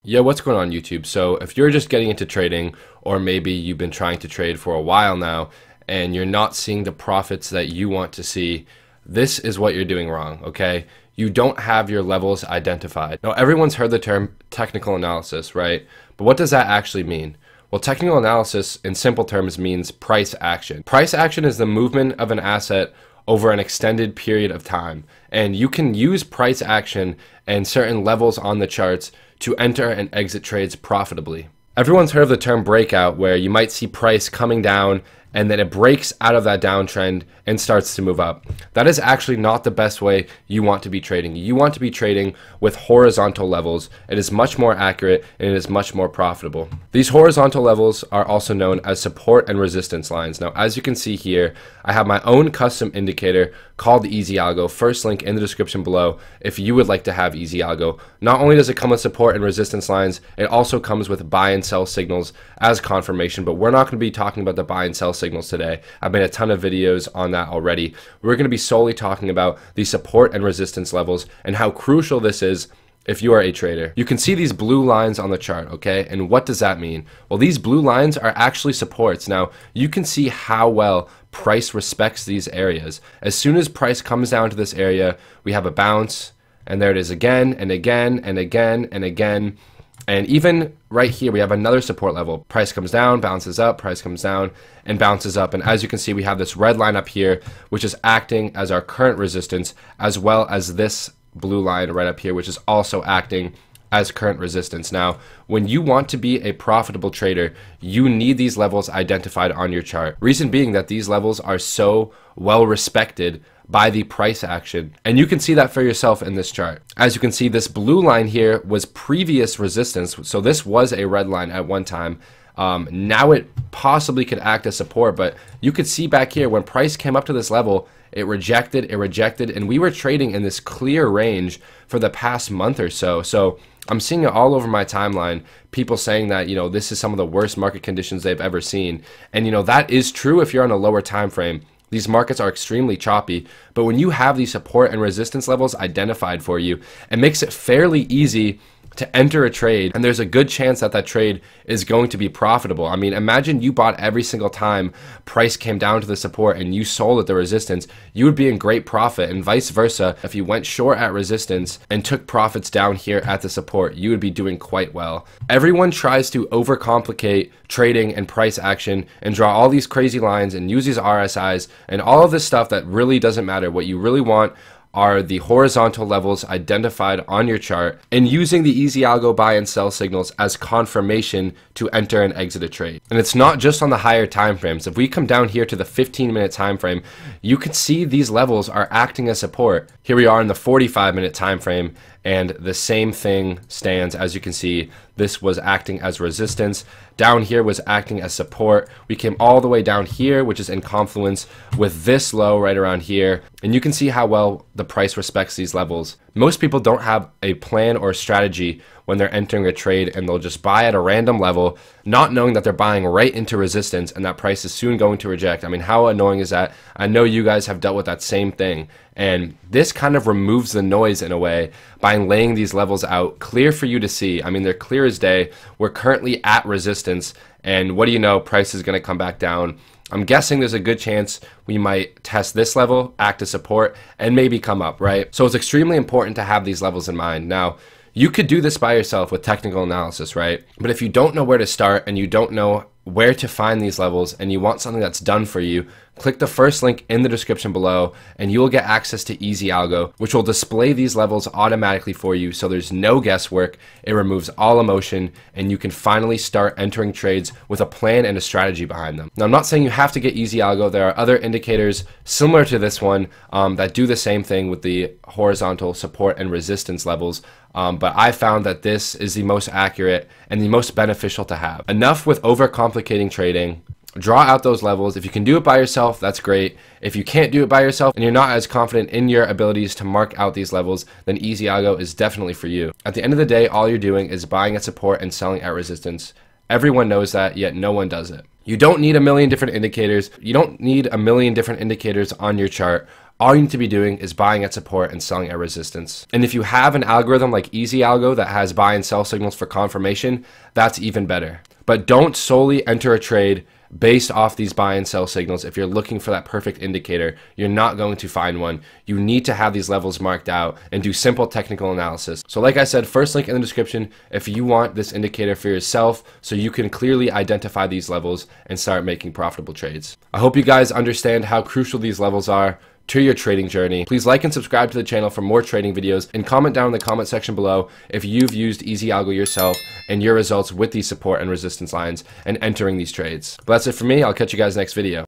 Yeah, what's going on YouTube? So if you're just getting into trading, or maybe you've been trying to trade for a while now and you're not seeing the profits that you want to see, this is what you're doing wrong, okay? You don't have your levels identified. Now, everyone's heard the term technical analysis, right? But what does that actually mean? Well, technical analysis in simple terms means price action. Price action is the movement of an asset over an extended period of time. And you can use price action and certain levels on the charts to enter and exit trades profitably. Everyone's heard of the term breakout, where you might see price coming down and then it breaks out of that downtrend and starts to move up. That is actually not the best way you want to be trading. You want to be trading with horizontal levels. It is much more accurate and it is much more profitable. These horizontal levels are also known as support and resistance lines. Now, as you can see here, I have my own custom indicator called Easy Algo. First link in the description below if you would like to have Easy Algo. Not only does it come with support and resistance lines, it also comes with buy and sell signals as confirmation, but we're not going to be talking about the buy and sell signals today. I've made a ton of videos on that already. We're going to be solely talking about the support and resistance levels and how crucial this is if you are a trader. You can see these blue lines on the chart, okay? And what does that mean? Well, these blue lines are actually supports. Now, you can see how well price respects these areas. As soon as price comes down to this area, we have a bounce, and there it is again and again and again and again. And even right here, we have another support level. Price comes down, bounces up, price comes down, and bounces up. And as you can see, we have this red line up here, which is acting as our current resistance, as well as this blue line right up here, which is also acting as current resistance. Now, when you want to be a profitable trader, you need these levels identified on your chart. Reason being that these levels are so well respected by the price action. And you can see that for yourself in this chart. As you can see, this blue line here was previous resistance. So this was a red line at one time. Now it possibly could act as support, but you could see back here when price came up to this level, it rejected, and we were trading in this clear range for the past month or so. So I'm seeing it all over my timeline, people saying that, you know, this is some of the worst market conditions they've ever seen. And, you know, that is true if you're on a lower time frame. These markets are extremely choppy, but when you have these support and resistance levels identified for you, it makes it fairly easy to enter a trade, and there's a good chance that that trade is going to be profitable. I mean, imagine you bought every single time price came down to the support and you sold at the resistance. You would be in great profit, and vice versa. If you went short at resistance and took profits down here at the support, you would be doing quite well. Everyone tries to overcomplicate trading and price action and draw all these crazy lines and use these RSIs and all of this stuff that really doesn't matter. What you really want are the horizontal levels identified on your chart, and using the Easy Algo buy and sell signals as confirmation to enter and exit a trade. And it's not just on the higher time frames. If we come down here to the 15-minute time frame, you can see these levels are acting as support. Here we are in the 45-minute time frame, and the same thing stands. As you can see, this was acting as resistance. Down here was acting as support. We came all the way down here, which is in confluence with this low right around here. And you can see how well the price respects these levels. Most people don't have a plan or strategy when they're entering a trade, and they'll just buy at a random level, not knowing that they're buying right into resistance and that price is soon going to reject. I mean, how annoying is that? I know you guys have dealt with that same thing. And this kind of removes the noise in a way by laying these levels out clear for you to see. I mean, they're clear as day. We're currently at resistance, and what do you know? Price is going to come back down. I'm guessing there's a good chance we might test this level, act as support, and maybe come up, right? So it's extremely important to have these levels in mind. Now, you could do this by yourself with technical analysis, right? But if you don't know where to start and you don't know where to find these levels and you want something that's done for you, click the first link in the description below and you will get access to Easy Algo, which will display these levels automatically for you, so there's no guesswork. It removes all emotion, and you can finally start entering trades with a plan and a strategy behind them. Now, I'm not saying you have to get Easy Algo. There are other indicators similar to this one that do the same thing with the horizontal support and resistance levels. But I found that this is the most accurate and the most beneficial to have. Enough with overcomplicating trading. Draw out those levels. If you can do it by yourself, that's great. If you can't do it by yourself and you're not as confident in your abilities to mark out these levels, then Easy Algo is definitely for you. At the end of the day, all you're doing is buying at support and selling at resistance. Everyone knows that, yet no one does it. You don't need a million different indicators. You don't need a million different indicators on your chart. all you need to be doing is buying at support and selling at resistance. And if you have an algorithm like Easy Algo that has buy and sell signals for confirmation, that's even better. But don't solely enter a trade based off these buy and sell signals. If you're looking for that perfect indicator, you're not going to find one. You need to have these levels marked out and do simple technical analysis. So like I said, first link in the description if you want this indicator for yourself so you can clearly identify these levels and start making profitable trades. I hope you guys understand how crucial these levels are to your trading journey. Please like and subscribe to the channel for more trading videos, and comment down in the comment section below if you've used Easy Algo yourself and your results with these support and resistance lines and entering these trades. But that's it for me. I'll catch you guys next video.